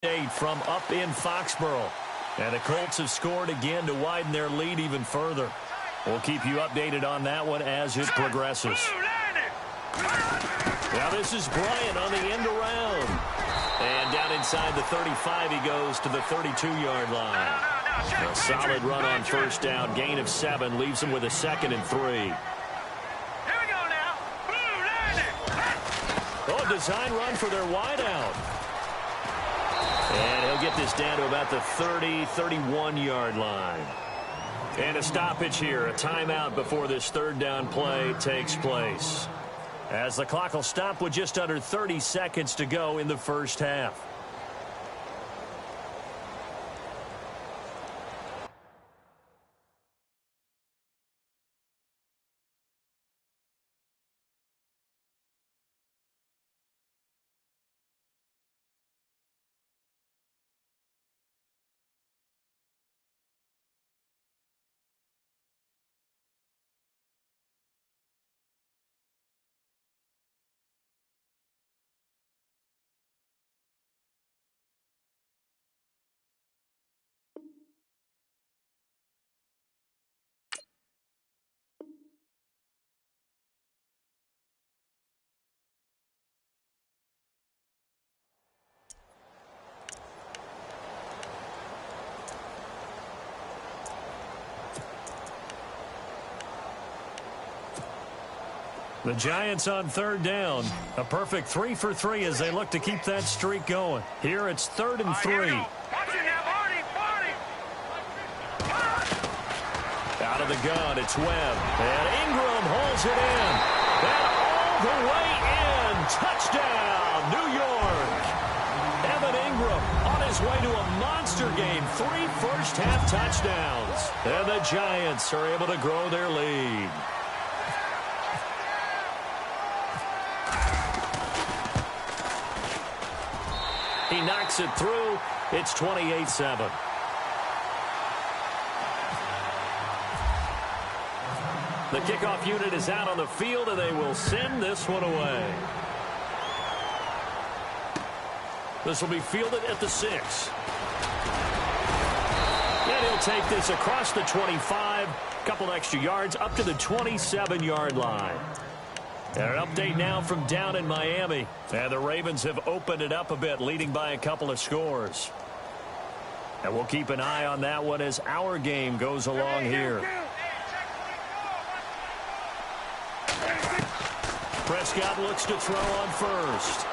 From up in Foxborough. And the Colts have scored again to widen their lead even further. We'll keep you updated on that one as it progresses. Now this is Bryant on the end around. And down inside the 35 he goes to the 32-yard line. A solid run on first down. Gain of 7 leaves him with a 2nd and 3. Here we go now. Oh, design run for their wideout. And he'll get this down to about the 31-yard line. And a stoppage here, a timeout before this third down play takes place. As the clock will stop with just under 30 seconds to go in the first half. The Giants on third down. A perfect 3 for 3 as they look to keep that streak going. Here it's 3rd and 3. Out of the gun, it's Webb. And Ingram holds it in. And all the way in. Touchdown, New York. Evan Ingram on his way to a monster game. 3 first-half touchdowns. And the Giants are able to grow their lead. He knocks it through. It's 28-7. The kickoff unit is out on the field, and they will send this one away. This will be fielded at the 6. And he'll take this across the 25. Couple extra yards up to the 27-yard line. And an update now from down in Miami. And the Ravens have opened it up a bit, leading by a couple of scores. And we'll keep an eye on that one as our game goes along here. Prescott looks to throw on first.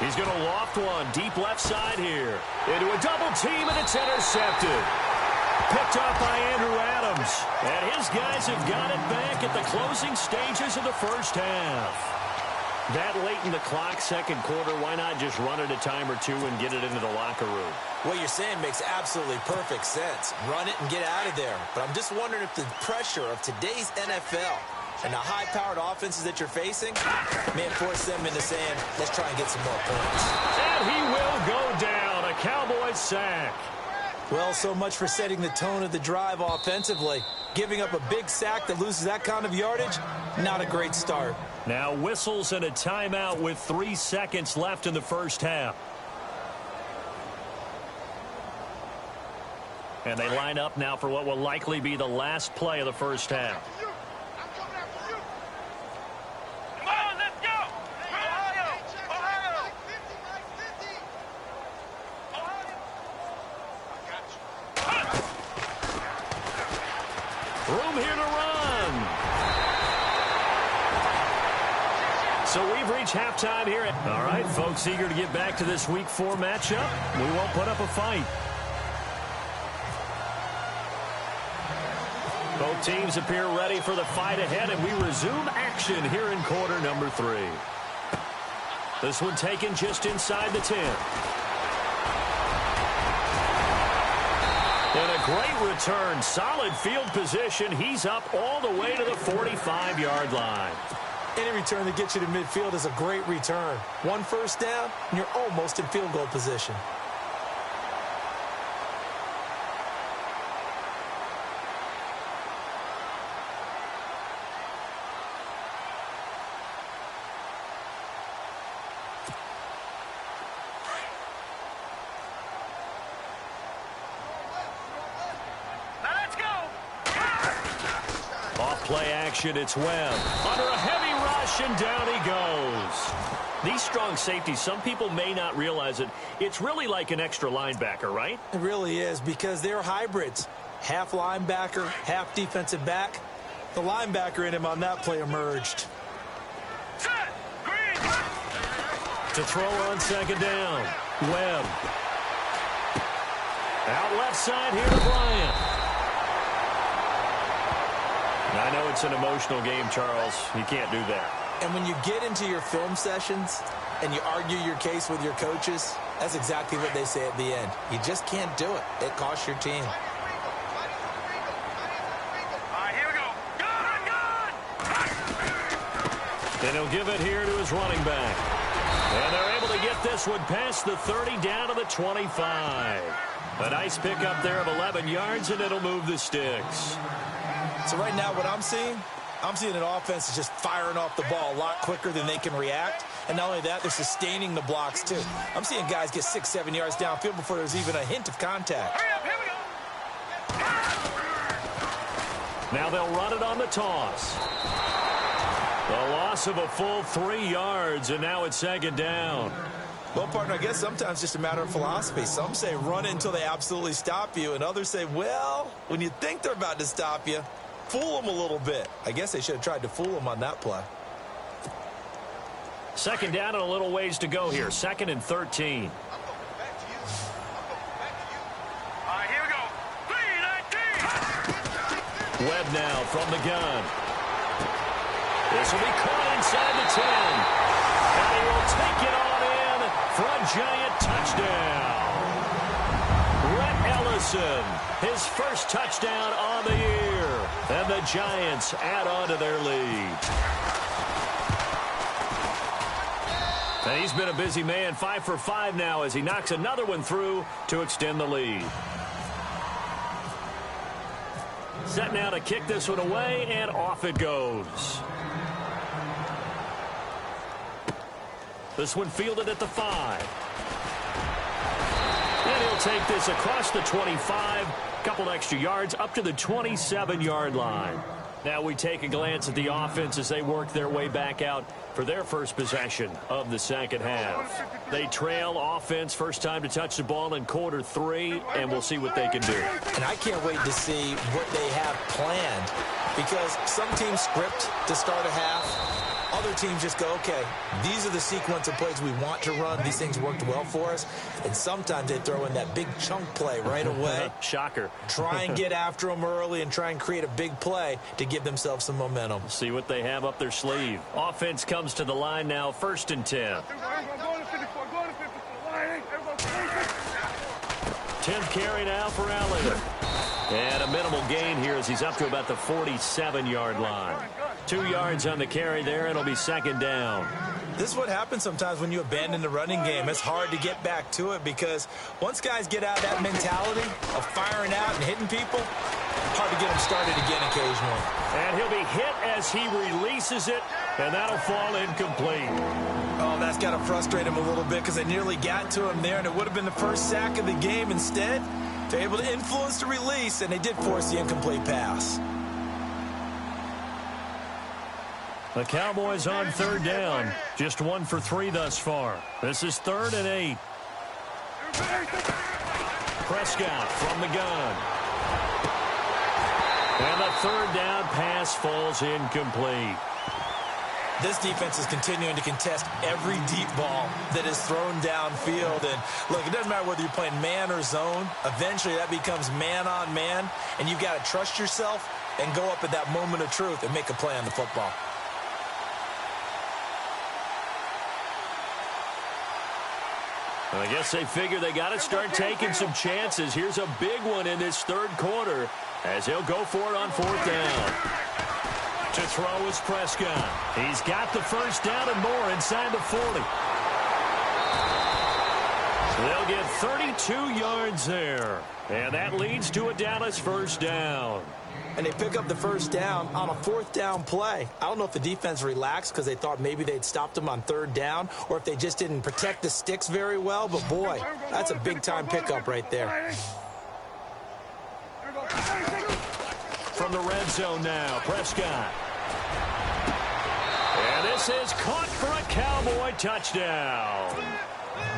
He's going to loft one deep left side here. Into a double team, and it's intercepted. Picked up by Andrew Adams. And his guys have got it back at the closing stages of the first half. That late in the clock, second quarter, why not just run it a time or two and get it into the locker room? What you're saying makes absolutely perfect sense. Run it and get out of there. But I'm just wondering if the pressure of today's NFL and the high-powered offenses that you're facing may force them into saying, let's try and get some more points. And he will go down. A Cowboys sack. Well, so much for setting the tone of the drive offensively. Giving up a big sack that loses that kind of yardage, not a great start. Now whistles and a timeout with 3 seconds left in the first half. And they line up now for what will likely be the last play of the first half. Room here to run. So we've reached halftime here. All right, folks, eager to get back to this Week 4 matchup. We won't put up a fight. Both teams appear ready for the fight ahead, and we resume action here in quarter number 3. This one taken just inside the 10. And a great return. Solid field position. He's up all the way to the 45-yard line. Any return that gets you to midfield is a great return. 1 first down, and you're almost in field goal position. play action. It's Webb under a heavy rush, and down he goes. These strong safeties, some people may not realize it. It's really like an extra linebacker, right? It really is, because they're hybrids. Half linebacker, half defensive back. The linebacker in him on that play emerged. Set. Green. To throw on second down. Webb. Out left side here to Bryant. I know it's an emotional game, Charles. You can't do that. And when you get into your film sessions and you argue your case with your coaches, that's exactly what they say at the end. You just can't do it. It costs your team. All right, here we go. Gun! And he'll give it here to his running back. And they're able to get this one past the 30 down to the 25. A nice pickup there of 11 yards, and it'll move the sticks. So right now what I'm seeing an offense that's just firing off the ball a lot quicker than they can react. And not only that, they're sustaining the blocks too. I'm seeing guys get 6-7 yards downfield before there's even a hint of contact. Hurry up, here we go. Now they'll run it on the toss. The loss of a full 3 yards, and now it's second down. Well, partner, I guess sometimes it's just a matter of philosophy. Some say run it until they absolutely stop you, and others say, well, when you think they're about to stop you, fool them a little bit. I guess they should have tried to fool them on that play. Second down and a little ways to go here. 2nd and 13. All right, here we go. 3-19. Webb now from the gun. This will be caught inside the 10. And he will take it on in for a giant touchdown. Rhett Ellison, his first touchdown on the year. And the Giants add on to their lead. And he's been a busy man, 5 for 5 now as he knocks another one through to extend the lead. Set now to kick this one away, and off it goes. This one fielded at the 5. And he'll take this across the 25. Couple extra yards up to the 27-yard line. Now we take a glance at the offense as they work their way back out for their first possession of the second half. They trail offense, first time to touch the ball in quarter 3, and we'll see what they can do. And I can't wait to see what they have planned, because some teams script to start a half. Other teams just go, okay, these are the sequence of plays we want to run. These things worked well for us. And sometimes they throw in that big chunk play right away. Shocker. Try and get after them early and try and create a big play to give themselves some momentum. See what they have up their sleeve. Offense comes to the line now, 1st and 10. 10th carry now for Allen. And a minimal gain here as he's up to about the 47-yard line. 2 yards on the carry there. It'll be second down. This is what happens sometimes when you abandon the running game. It's hard to get back to it because once guys get out of that mentality of firing out and hitting people, hard to get them started again occasionally. And he'll be hit as he releases it, and that'll fall incomplete. Oh, that's got to frustrate him a little bit because they nearly got to him there, and it would have been the first sack of the game. Instead, they're able to influence the release, and they did force the incomplete pass. The Cowboys on 3rd down. Just 1 for 3 thus far. This is 3rd and 8. Prescott from the gun. And the 3rd down pass falls incomplete. This defense is continuing to contest every deep ball that is thrown downfield. And, look, it doesn't matter whether you're playing man or zone. Eventually, that becomes man-on-man, and you've got to trust yourself and go up at that moment of truth and make a play on the football. I guess they figure they got to start taking some chances. Here's a big one in this 3rd quarter as he'll go for it on 4th down. To throw is Prescott. He's got the first down and more inside the 40. They'll get 32 yards there. And that leads to a Dallas first down. And they pick up the first down on a 4th down play. I don't know if the defense relaxed because they thought maybe they'd stopped them on 3rd down or if they just didn't protect the sticks very well. But, boy, that's a big-time pickup right there. from the red zone now. Prescott. And this is caught for a Cowboy touchdown.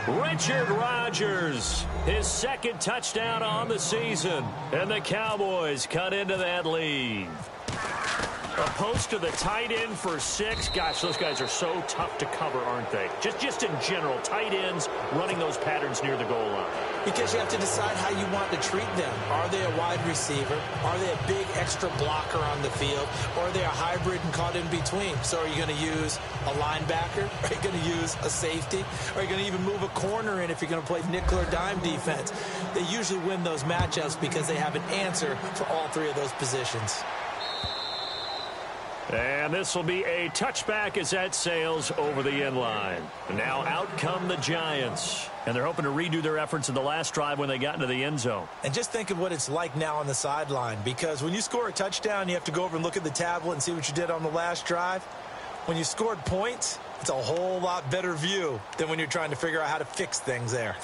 Richard Rodgers, his second touchdown on the season. And the Cowboys cut into that lead. A post to the tight end for 6. Gosh, those guys are so tough to cover, aren't they? Just in general, tight ends running those patterns near the goal line. Because you have to decide how you want to treat them. Are they a wide receiver? Are they a big extra blocker on the field? Or are they a hybrid and caught in between? So are you going to use a linebacker? Are you going to use a safety? Are you going to even move a corner in if you're going to play nickel or dime defense? They usually win those matchups because they have an answer for all 3 of those positions. And this will be a touchback as that sails over the end line. And now out come the Giants. And they're hoping to redo their efforts in the last drive when they got into the end zone. And just think of what it's like now on the sideline. Because when you score a touchdown, you have to go over and look at the tablet and see what you did on the last drive. When you scored points, it's a whole lot better view than when you're trying to figure out how to fix things there.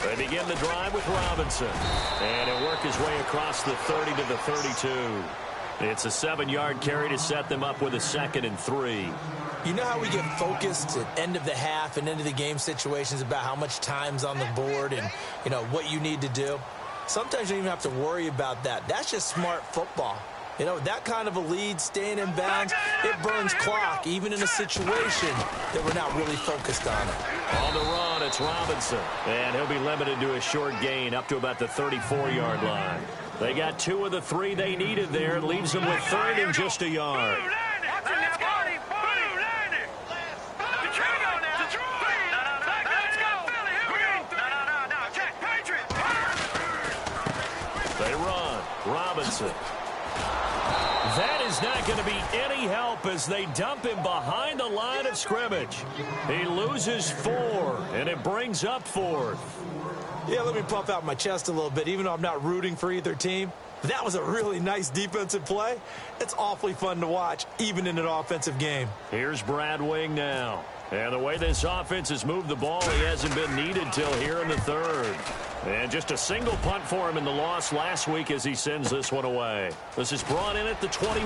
They begin the drive with Robinson. And he'll work his way across the 30 to the 32. It's a 7-yard carry to set them up with a 2nd and 3. You know how we get focused at end of the half and into the game situations about how much time's on the board and, you know, what you need to do? Sometimes you don't even have to worry about that. That's just smart football. You know, that kind of a lead, staying in bounds, it burns clock, even in a situation that we're not really focused on it. On the run, it's Robinson. And he'll be limited to a short gain up to about the 34-yard line. They got 2 of the 3 they needed there. It leaves them with 3rd and just a yard. They run. Robinson. That is not going to be any help as they dump him behind the line of scrimmage. He loses 4, and it brings up 4th. Yeah, let me puff out my chest a little bit, even though I'm not rooting for either team. That was a really nice defensive play. It's awfully fun to watch, even in an offensive game. Here's Brad Wing now. And the way this offense has moved the ball, he hasn't been needed till here in the 3rd. And just a single punt for him in the loss last week as he sends this one away. This is brought in at the 21.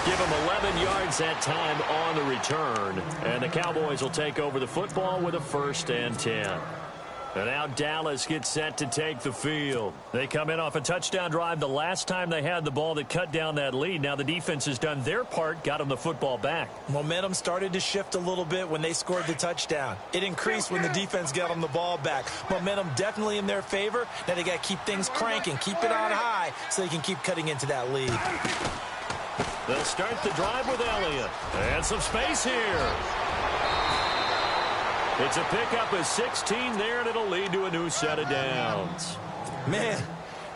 Give him 11 yards that time on the return. And the Cowboys will take over the football with a 1st and 10. And now Dallas gets set to take the field. They come in off a touchdown drive the last time they had the ball that cut down that lead. Now the defense has done their part, got them the football back. Momentum started to shift a little bit when they scored the touchdown. It increased when the defense got them the ball back. Momentum definitely in their favor. Now they got to keep things cranking, keep it on high so they can keep cutting into that lead. They'll start the drive with Elliott. And some space here. It's a pickup of 16 there, and it'll lead to a new set of downs. Man,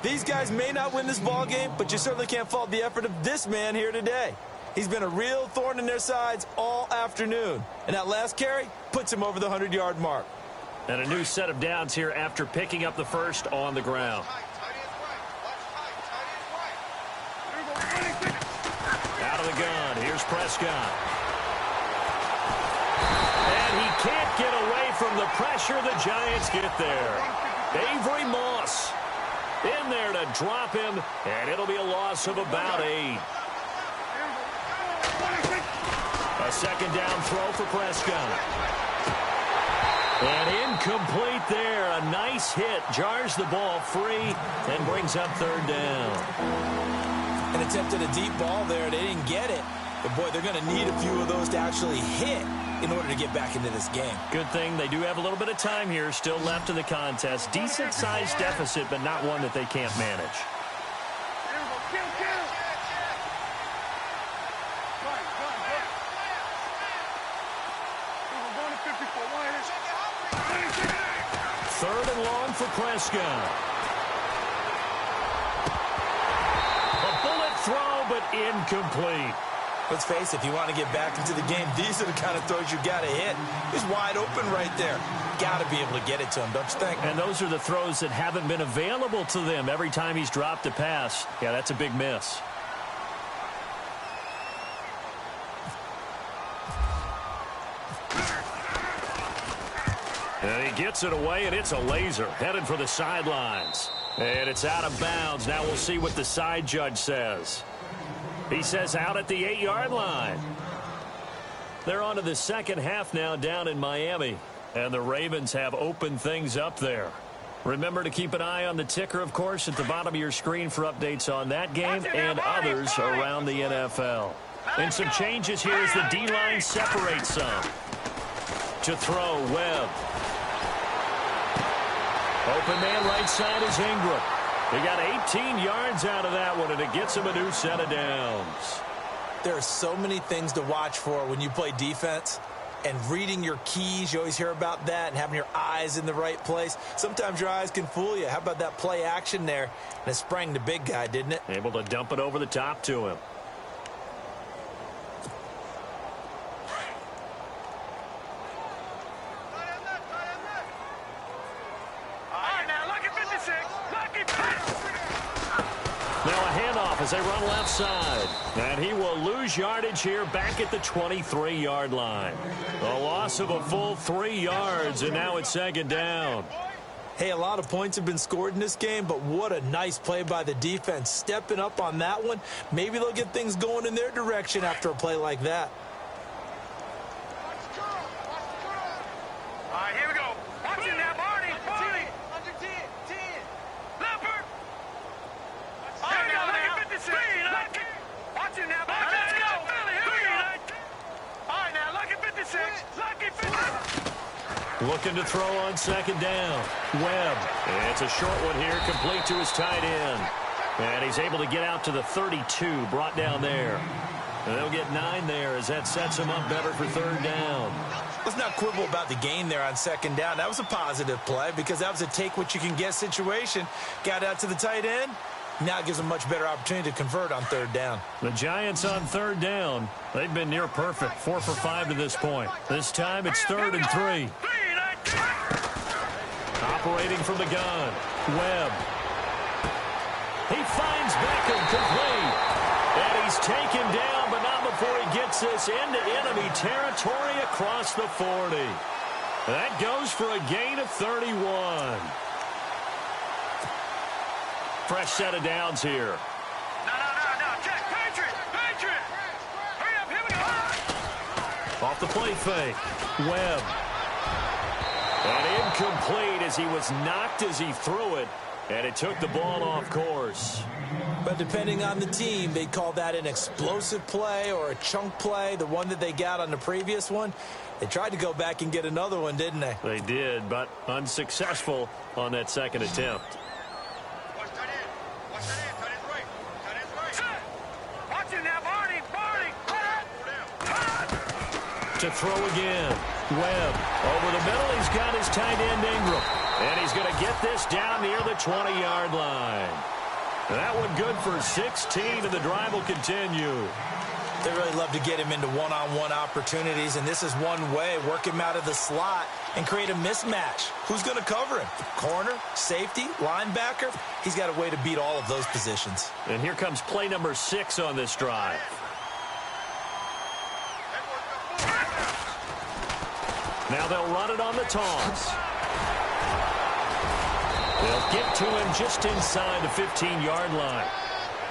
these guys may not win this ball game, but you certainly can't fault the effort of this man here today. He's been a real thorn in their sides all afternoon. And that last carry puts him over the 100-yard mark. And a new set of downs here after picking up the first on the ground. Out of the gun, here's Prescott. And he can't get away from the pressure. The Giants get there. Avery Moss in there to drop him, and it'll be a loss of about 8. A 2nd down throw for Prescott. And incomplete there. A nice hit. Jars the ball free and brings up 3rd down. An attempt at a deep ball there. They didn't get it. But, boy, they're going to need a few of those to actually hit in order to get back into this game. Good thing they do have a little bit of time here still left in the contest. Decent-sized deficit, but not one that they can't manage. Third and long for Prescott. A bullet throw, but incomplete. Let's face it, if you want to get back into the game, these are the kind of throws you got to hit. He's wide open right there. Got to be able to get it to him, don't you think? And those are the throws that haven't been available to them every time he's dropped a pass. Yeah, that's a big miss. And he gets it away, and it's a laser headed for the sidelines. And it's out of bounds. Now we'll see what the side judge says. He says out at the 8-yard line. They're on to the second half now down in Miami. And the Ravens have opened things up there. Remember to keep an eye on the ticker, of course, at the bottom of your screen for updates on that game and others around the NFL. And some changes here as the D-line separates some. To throw, Webb. Open man right side is Ingram. He got 18 yards out of that one, and it gets him a new set of downs. There are so many things to watch for when you play defense. And reading your keys, you always hear about that, and having your eyes in the right place. Sometimes your eyes can fool you. How about that play action there? And it sprang the big guy, didn't it? Able to dump it over the top to him. Now a handoff as they run left side. And he will lose yardage here back at the 23-yard line. A loss of a full 3 yards, and now it's second down. Hey, a lot of points have been scored in this game, but what a nice play by the defense. Stepping up on that one. Maybe they'll get things going in their direction after a play like that. All right, here we go. Watch it now, Barney. Barney. Under 10. Leopard. All right, now, look at 56. Watch it now, Barney. Let's go. Here we go. All right, now, look at 56. Lucky 56. Looking to throw on second down. Webb. It's a short one here, complete to his tight end. And he's able to get out to the 32, brought down there. And they'll get 9 there as that sets him up better for third down. Let's not quibble about the gain there on second down. That was a positive play because that was a take-what-you-can-get situation. Got out to the tight end. Now it gives them a much better opportunity to convert on third down. The Giants on third down. They've been near perfect, 4 for 5 to this point. This time it's 3rd and 3. Operating from the gun. Webb. He finds Beckham complete. And he's taken down, but not before he gets this into enemy territory across the 40. That goes for a gain of 31. Fresh set of downs here. No. Check. Patriot. Hurry up. Here we go. Off the play fake. Webb. And incomplete as he was knocked as he threw it. And it took the ball off course. But depending on the team, they call that an explosive play or a chunk play, the one that they got on the previous one. They tried to go back and get another one, didn't they? They did, but unsuccessful on that second attempt. Watch that in. Tight end's right. Watch it now, Barney. To throw again. Webb over the middle. He's got his tight end Ingram. And he's going to get this down near the 20-yard line. That one good for 16, and the drive will continue. They really love to get him into one-on-one opportunities, and this is one way. Work him out of the slot and create a mismatch. Who's going to cover him? Corner, safety, linebacker? He's got a way to beat all of those positions. And here comes play number 6 on this drive. Now they'll run it on the toss. They'll get to him just inside the 15-yard line.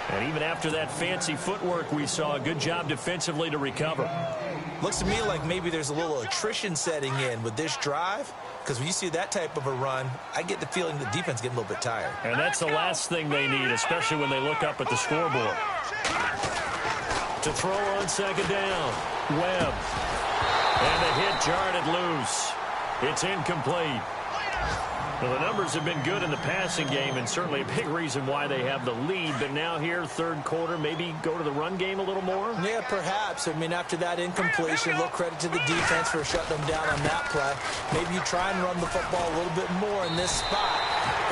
And even after that fancy footwork we saw, a good job defensively to recover. Looks to me like maybe there's a little attrition setting in with this drive, because when you see that type of a run, I get the feeling the defense getting a little bit tired. And that's the last thing they need, especially when they look up at the scoreboard. To throw on second down, Webb. And the hit jarred it loose. It's incomplete. Well, the numbers have been good in the passing game, and certainly a big reason why they have the lead. But now here, third quarter, maybe go to the run game a little more? Yeah, perhaps. I mean, after that incompletion, a little credit to the defense for shutting them down on that play. Maybe you try and run the football a little bit more in this spot.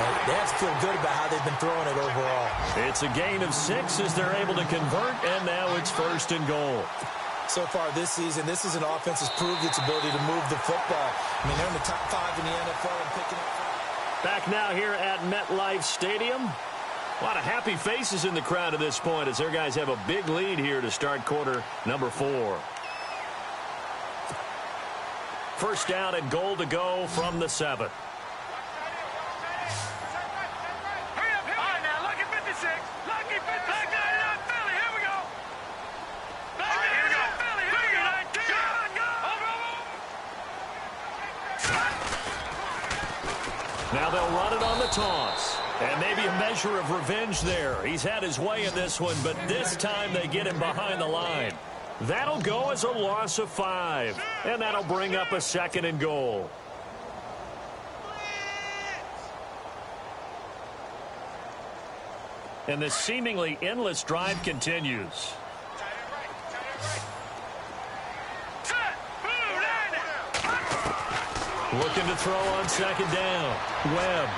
But they have to feel good about how they've been throwing it overall. It's a gain of 6 as they're able to convert, and now it's 1st and goal. So far this season, this is an offense that's proved its ability to move the football. I mean, they're in the top 5 in the NFL and picking up. Back now here at MetLife Stadium. A lot of happy faces in the crowd at this point as their guys have a big lead here to start quarter number 4. First down and goal to go from the 7. Hurry up, all right, now, lucky 56. Lucky 56. Back down, Philly, here we go. Back down, here we go. Philly, here we go. Go. Now they'll run it on the toss. And maybe a measure of revenge there. He's had his way in this one, but this time they get him behind the line. That'll go as a loss of 5. And that'll bring up a 2nd and goal. And this seemingly endless drive continues. Looking to throw on 2nd down. Webb.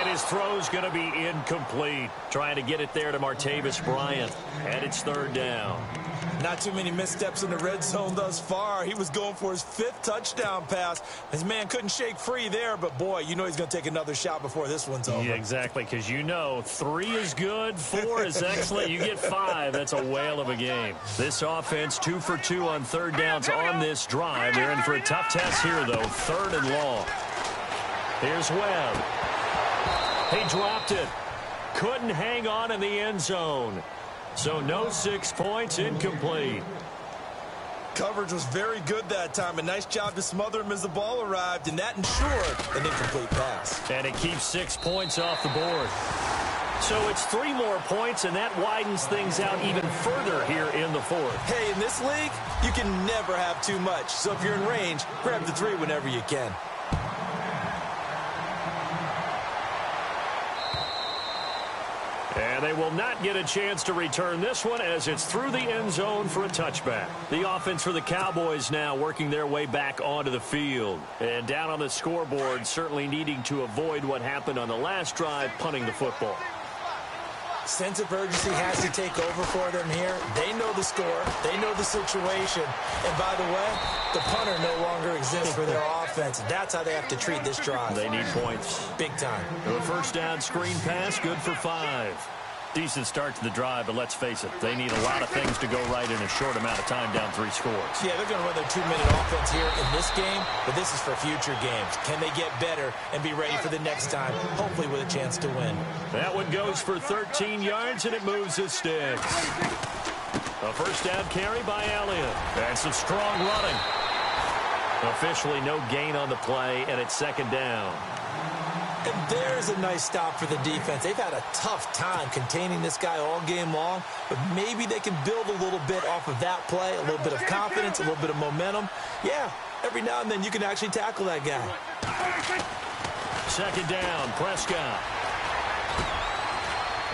And his throw's going to be incomplete. Trying to get it there to Martavis Bryant. And it's 3rd down. Not too many missteps in the red zone thus far. He was going for his 5th touchdown pass. His man couldn't shake free there, but boy, you know he's going to take another shot before this one's over. Yeah, exactly, because you know 3 is good, 4 is excellent. You get 5, that's a whale of a game. This offense 2 for 2 on 3rd downs on this drive. They're in for a tough test here, though, 3rd and long. Here's Webb. He dropped it. Couldn't hang on in the end zone. So no 6 points, incomplete. Coverage was very good that time. A nice job to smother him as the ball arrived, and that ensured an incomplete pass. And it keeps 6 points off the board. So it's 3 more points, and that widens things out even further here in the 4th. Hey, in this league, you can never have too much. So if you're in range, grab the 3 whenever you can. And they will not get a chance to return this one as it's through the end zone for a touchback. The offense for the Cowboys now working their way back onto the field. And down on the scoreboard, certainly needing to avoid what happened on the last drive, punting the football. Sense of urgency has to take over for them here. They know the score. They know the situation. And by the way, the punter no longer exists for their offense. That's how they have to treat this drive. They need points. Big time. A first down screen pass, good for 5. Decent start to the drive, but let's face it, they need a lot of things to go right in a short amount of time, down 3 scores. Yeah, they're going to run their 2-minute offense here in this game, but this is for future games. Can they get better and be ready for the next time, hopefully with a chance to win? That one goes for 13 yards, and it moves his sticks. A first down carry by Elliott. And some strong running. Officially no gain on the play, and it's 2nd down. And there's a nice stop for the defense. They've had a tough time containing this guy all game long, but maybe they can build a little bit off of that play, a little bit of confidence, a little bit of momentum. Yeah, every now and then you can actually tackle that guy. 2nd down, Prescott.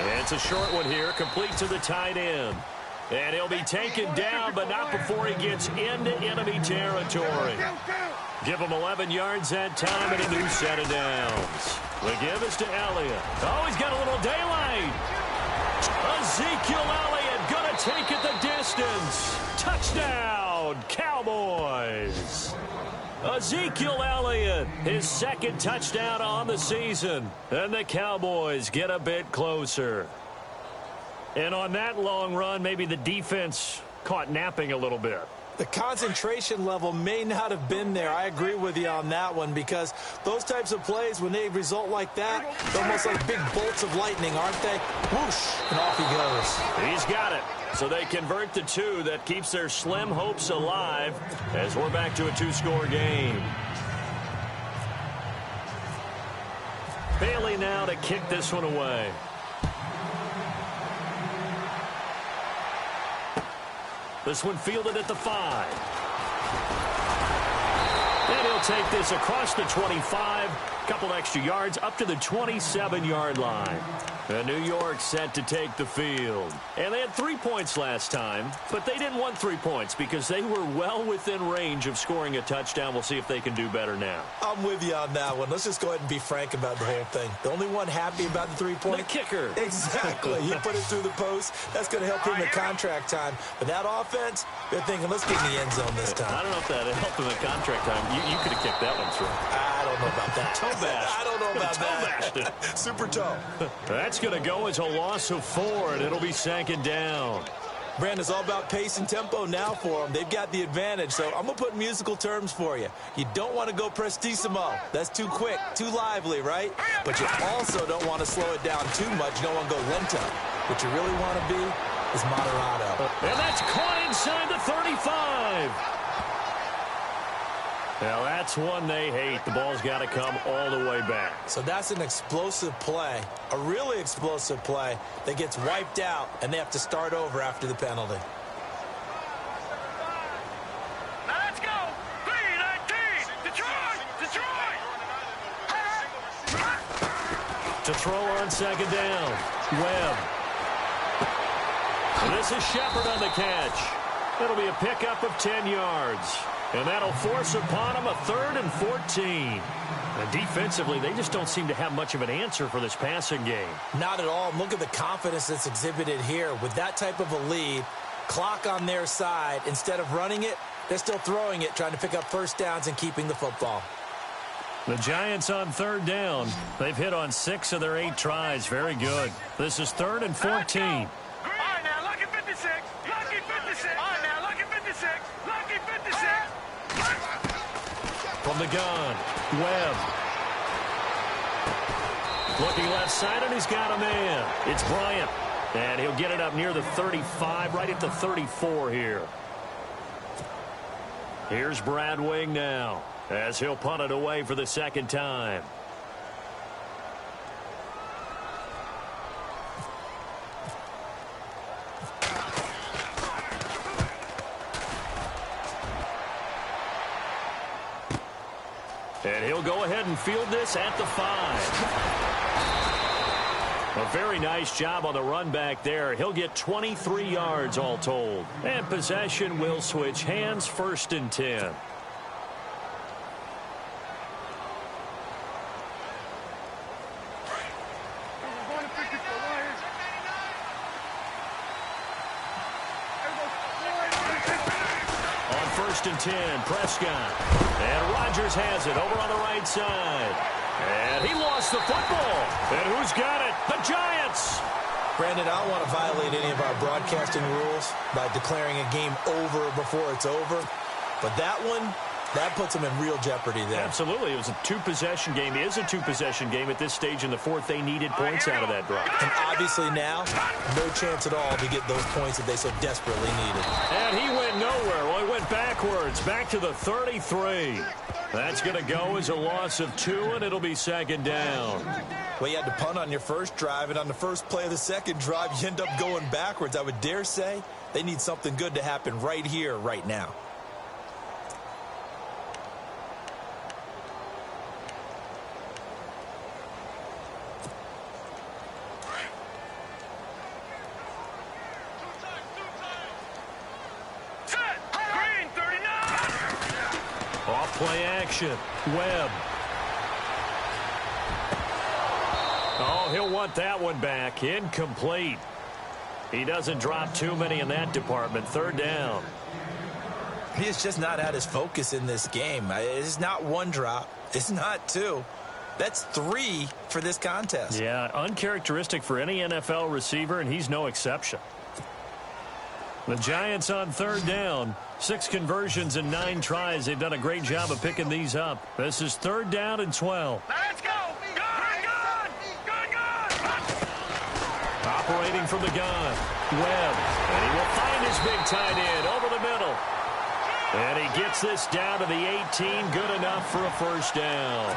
And it's a short one here, complete to the tight end. And he'll be taken down, but not before he gets into enemy territory. Give him 11 yards that time and a new set of downs. The give is to Elliott. Oh, he's got a little daylight. Ezekiel Elliott going to take it the distance. Touchdown, Cowboys. Ezekiel Elliott, his 2nd touchdown on the season. And the Cowboys get a bit closer. And on that long run, maybe the defense caught napping a little bit. The concentration level may not have been there. I agree with you on that one, because those types of plays, when they result like that, they're almost like big bolts of lightning, aren't they? Whoosh, and off he goes. He's got it. So they convert the 2. That keeps their slim hopes alive as we're back to a 2-score game. Bailey now to kick this one away. This one fielded at the 5. And he'll take this across the 25. Couple extra yards up to the 27-yard line. And New York set to take the field. And they had 3 points last time, but they didn't want 3 points because they were well within range of scoring a touchdown. We'll see if they can do better now. I'm with you on that one. Let's just go ahead and be frank about the whole thing. The only one happy about the 3-point? The kicker. Exactly. He put it through the post. That's going to help him in contract time. But that offense, they're thinking, let's get in the end zone this time. I don't know if that helped him in contract time. You could have kicked that one through. I don't know about that. Toe bash. I don't know about that. Super toe. That's going to go as a loss of 4, and it'll be 2nd down. Brandon, it's all about pace and tempo now for them. They've got the advantage, so I'm going to put musical terms for you. You don't want to go prestissimo. That's too quick, too lively, right? But you also don't want to slow it down too much. You don't want to go lento. What you really want to be is moderato. And that's caught inside the 35. Now, that's one they hate. The ball's got to come all the way back. So that's an explosive play, a really explosive play that gets wiped out, and they have to start over after the penalty. Now let's go. 3-19. Detroit. To throw on second down. Webb. And this is Shepard on the catch. It'll be a pickup of 10 yards. And that'll force upon them a 3rd and 14. And defensively, they just don't seem to have much of an answer for this passing game. Not at all. Look at the confidence that's exhibited here. With that type of a lead, clock on their side, instead of running it, they're still throwing it, trying to pick up first downs and keeping the football. The Giants on 3rd down. They've hit on 6 of their 8 tries. Very good. This is 3rd and 14. All right, now, lucky 56. Lucky 56. All right, now, lucky 56. Lucky 56. From the gun, Webb. Looking left side, and he's got a man. It's Bryant. And he'll get it up near the 35, right at the 34 here. Here's Brad Wing now, as he'll punt it away for the 2nd time. And he'll go ahead and field this at the 5. A very nice job on the run back there. He'll get 23 yards all told. And possession will switch hands, 1st and 10. On 1st and 10, Prescott. And Rodgers has it over on the right side. And he lost the football. And who's got it? The Giants. Brandon, I don't want to violate any of our broadcasting rules by declaring a game over before it's over. But that one, that puts them in real jeopardy there. Absolutely. It was a 2-possession game. It is a 2-possession game at this stage in the 4th. They needed points out of that drive. And obviously now, no chance at all to get those points that they so desperately needed. And he went nowhere. Well, he went backwards, back to the 33. That's going to go as a loss of 2, and it'll be 2nd down. Well, you had to punt on your first drive, and on the first play of the 2nd drive, you end up going backwards. I would dare say they need something good to happen right here, right now. Play action. Webb. Oh, he'll want that one back. Incomplete. He doesn't drop too many in that department. 3rd down. He is just not at his focus in this game. It's not 1 drop. It's not 2. That's 3 for this contest. Yeah, uncharacteristic for any NFL receiver, and he's no exception. The Giants on 3rd down. 6 conversions and 9 tries. They've done a great job of picking these up. This is 3rd down and 12. Now let's go. Gun. Operating from the gun. Webb. And he will find his big tight end over the middle. And he gets this down to the 18. Good enough for a 1st down.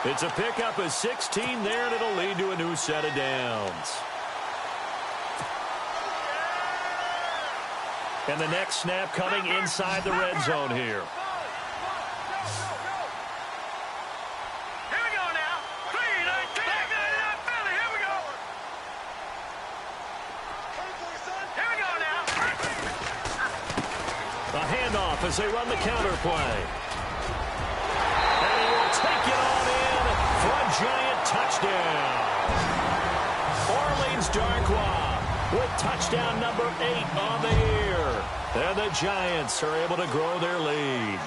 It's a pickup of 16 there, and it'll lead to a new set of downs. And the next snap coming inside the red zone here. Here we go now. 3-19. Here we go. Here we go now. A handoff as they run the counter play. And he will take it on in for a Giant touchdown. Orleans Darkwa with touchdown number 8 on the year. And the Giants are able to grow their lead.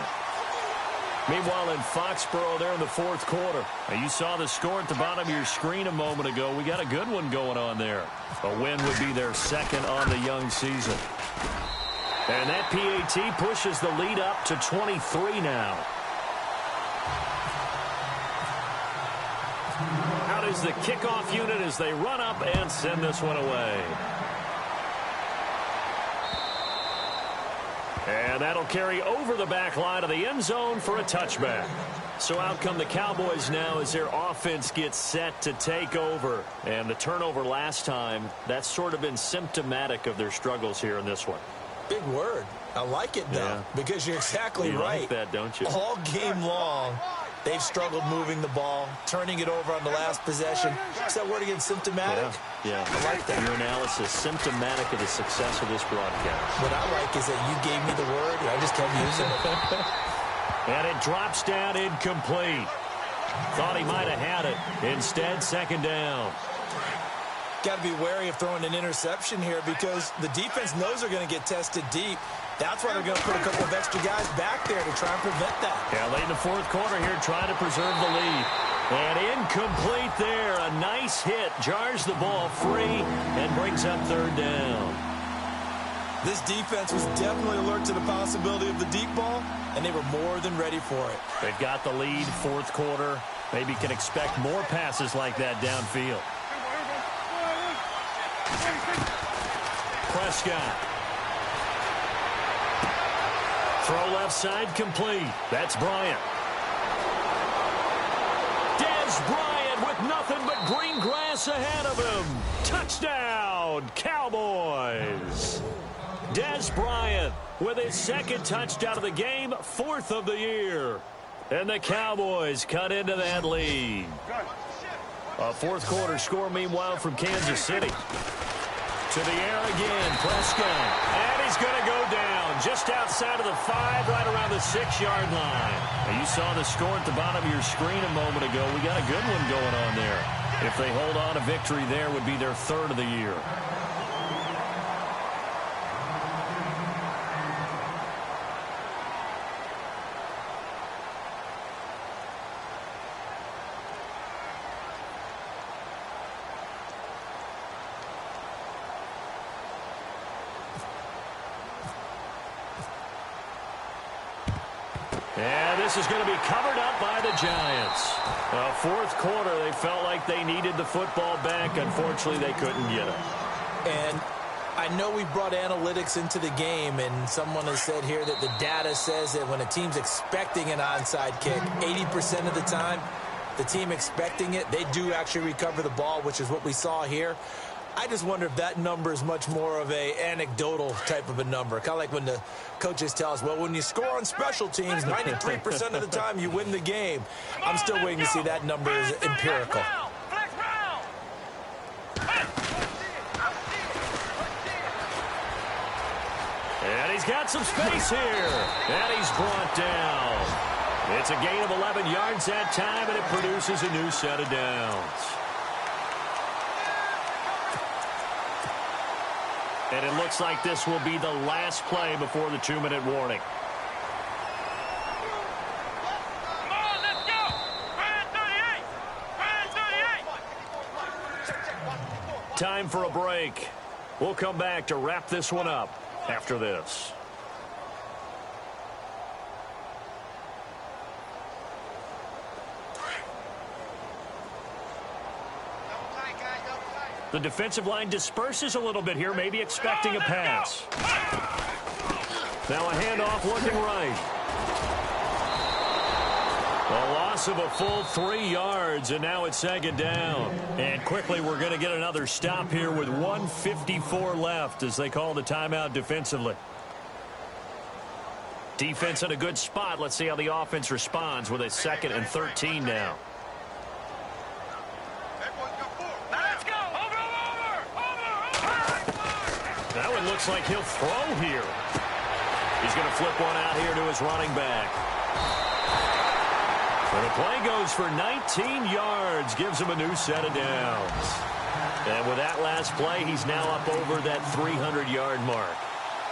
Meanwhile, in Foxborough, there in the fourth quarter. Now, you saw the score at the bottom of your screen a moment ago. We got a good one going on there. A win would be their second on the young season. And that PAT pushes the lead up to 23 now. Out is the kickoff unit as they run up and send this one away. And that'll carry over the back line of the end zone for a touchback. So out come the Cowboys now as their offense gets set to take over. And the turnover last time, that's sort of been symptomatic of their struggles here in this one. Big word. I like it, though, because you're exactly right. You like that, don't you? All game long, they've struggled moving the ball, turning it over on the last possession. Is that word again, symptomatic? Yeah. I like that. Your analysis, symptomatic of the success of this broadcast. What I like is that you gave me the word, and I just kept using it. And it drops down incomplete. Thought he might have had it. Instead, second down. Got to be wary of throwing an interception here because the defense knows they're going to get tested deep. That's why they're going to put a couple of extra guys back there to try and prevent that. Yeah, late in the fourth quarter here, trying to preserve the lead. And incomplete there. A nice hit. Jars the ball free and brings up third down. This defense was definitely alert to the possibility of the deep ball, and they were more than ready for it. They've got the lead, fourth quarter. Maybe can expect more passes like that downfield. Prescott. Throw left side complete. That's Bryant. Dez Bryant with nothing but green grass ahead of him. Touchdown, Cowboys. Dez Bryant with his second touchdown of the game, fourth of the year. And the Cowboys cut into that lead. A fourth quarter score, meanwhile, from Kansas City. To the air again, Prescott. And he's going to go down just outside of the 5, right around the 6-yard line. And you saw the score at the bottom of your screen a moment ago. We got a good one going on there. If they hold on, a victory there would be their third of the year. And this is going to be covered up by the Giants. Fourth quarter, they felt like they needed the football back. Unfortunately, they couldn't get it. And I know we brought analytics into the game, and someone has said here that the data says that when a team's expecting an onside kick, 80% of the time, the team expecting it, they do actually recover the ball, which is what we saw here. I just wonder if that number is much more of a anecdotal type of a number. Kind of like when the coaches tell us, well, when you score on special teams, 93% of the time you win the game. I'm still waiting to see that number is empirical. And he's got some space here. And he's brought down. It's a gain of 11 yards that time, and it produces a new set of downs. And it looks like this will be the last play before the 2-minute warning. Come on, let's go! Brand 38! Time for a break. We'll come back to wrap this one up after this. The defensive line disperses a little bit here, maybe expecting a pass. Now a handoff looking right. A loss of a full 3 yards, and now it's second down. And quickly we're going to get another stop here with 1:54 left as they call the timeout defensively. Defense in a good spot. Let's see how the offense responds with a 2nd and 13 now. That one looks like he'll throw here. He's going to flip one out here to his running back. And the play goes for 19 yards, gives him a new set of downs. And with that last play, he's now up over that 300-yard mark.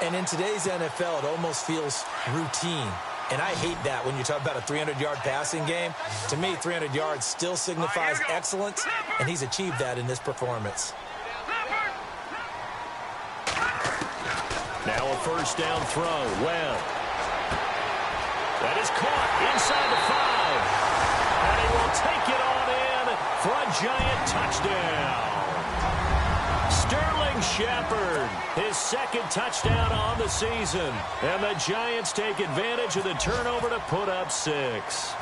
And in today's NFL, it almost feels routine. And I hate that when you talk about a 300-yard passing game. To me, 300 yards still signifies excellence, and he's achieved that in this performance. Now a first down throw. Webb. That is caught inside the 5. And he will take it on in for a Giant touchdown. Sterling Shepard, his second touchdown on the season. And the Giants take advantage of the turnover to put up 6.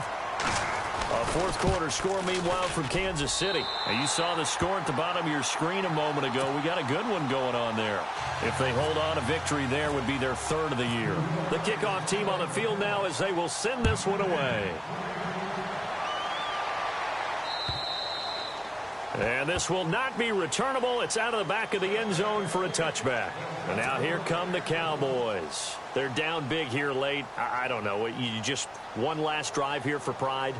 A fourth quarter score, meanwhile, from Kansas City. And you saw the score at the bottom of your screen a moment ago. We got a good one going on there. If they hold on, a victory there would be their 3rd of the year. The kickoff team on the field now as they will send this one away. And this will not be returnable. It's out of the back of the end zone for a touchback. And now here come the Cowboys. They're down big here late. I don't know. You just one last drive here for pride?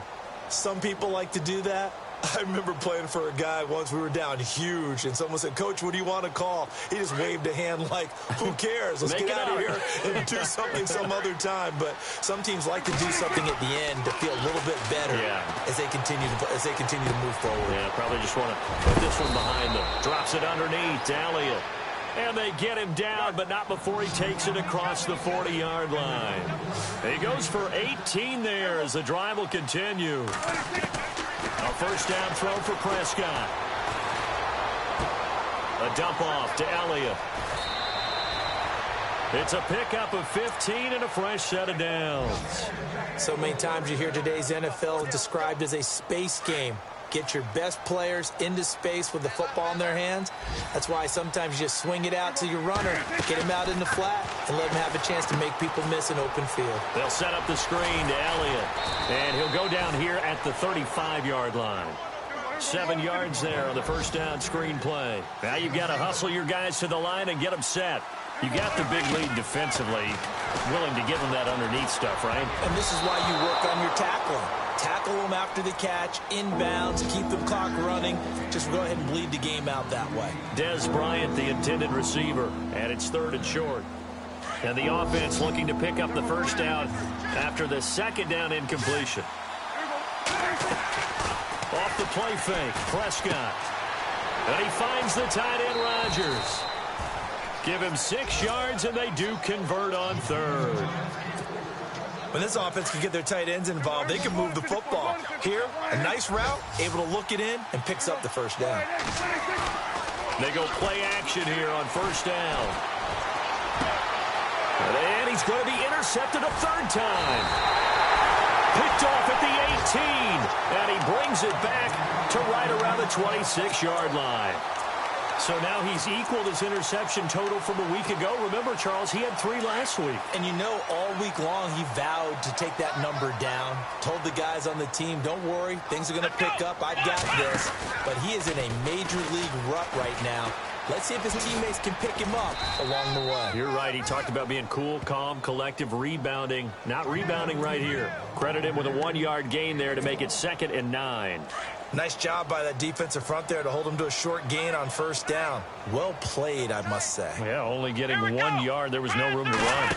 Some people like to do that. I remember playing for a guy once. We were down huge, and someone said, "Coach, what do you want to call?" He just waved a hand like, who cares? Let's get out of here and do something some other time. But some teams like to do something at the end to feel a little bit better as they continue to move forward. Yeah, probably just want to put this one behind them. Drops it underneath to Elliott. And they get him down, but not before he takes it across the 40-yard line. He goes for 18 there as the drive will continue. A first down throw for Prescott. A dump off to Elliott. It's a pickup of 15 and a fresh set of downs. So many times you hear today's NFL described as a space game. Get your best players into space with the football in their hands. That's why sometimes you just swing it out to your runner, get him out in the flat, and let him have a chance to make people miss an open field. They'll set up the screen to Elliott, and he'll go down here at the 35-yard line. 7 yards there on the first down screen play. Now you've got to hustle your guys to the line and get them set. You got the big lead defensively, willing to give them that underneath stuff, right? And this is why you work on your tackling. Tackle them after the catch, inbounds, keep the clock running. Just go ahead and bleed the game out that way. Des Bryant, the intended receiver, and it's 3rd and short. And the offense looking to pick up the first down after the second down incompletion. Off the play fake, Prescott. And he finds the tight end, Rodgers. Give him 6 yards, and they do convert on 3rd. When this offense can get their tight ends involved, they can move the football. Here, a nice route, able to look it in, and picks up the first down. They go play action here on first down. And he's going to be intercepted a 3rd time. Picked off at the 18, and he brings it back to right around the 26-yard line. So now he's equaled his interception total from a week ago. Remember, Charles, he had 3 last week. And you know, all week long he vowed to take that number down. Told the guys on the team, don't worry, things are going to pick up. I've got this. But he is in a major league rut right now. Let's see if his teammates can pick him up along the way. You're right. He talked about being cool, calm, collective, rebounding. Not rebounding right here. Credit him with a 1-yard gain there to make it 2nd and 9. Nice job by that defensive front there to hold him to a short gain on first down. Well played, I must say. Yeah, only getting 1 yard. There was no room to run.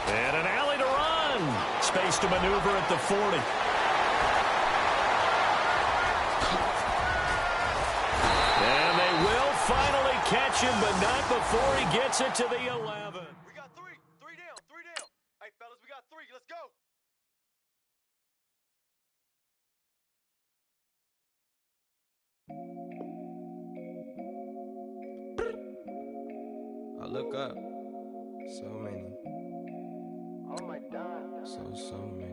And an alley to run. Space to maneuver at the 40. And they will finally catch him, but not before he gets it to the 11. We got 3. 3 down. 3 down. Hey, fellas, we got 3. Let's go. I look up. So many. Oh my God. So many.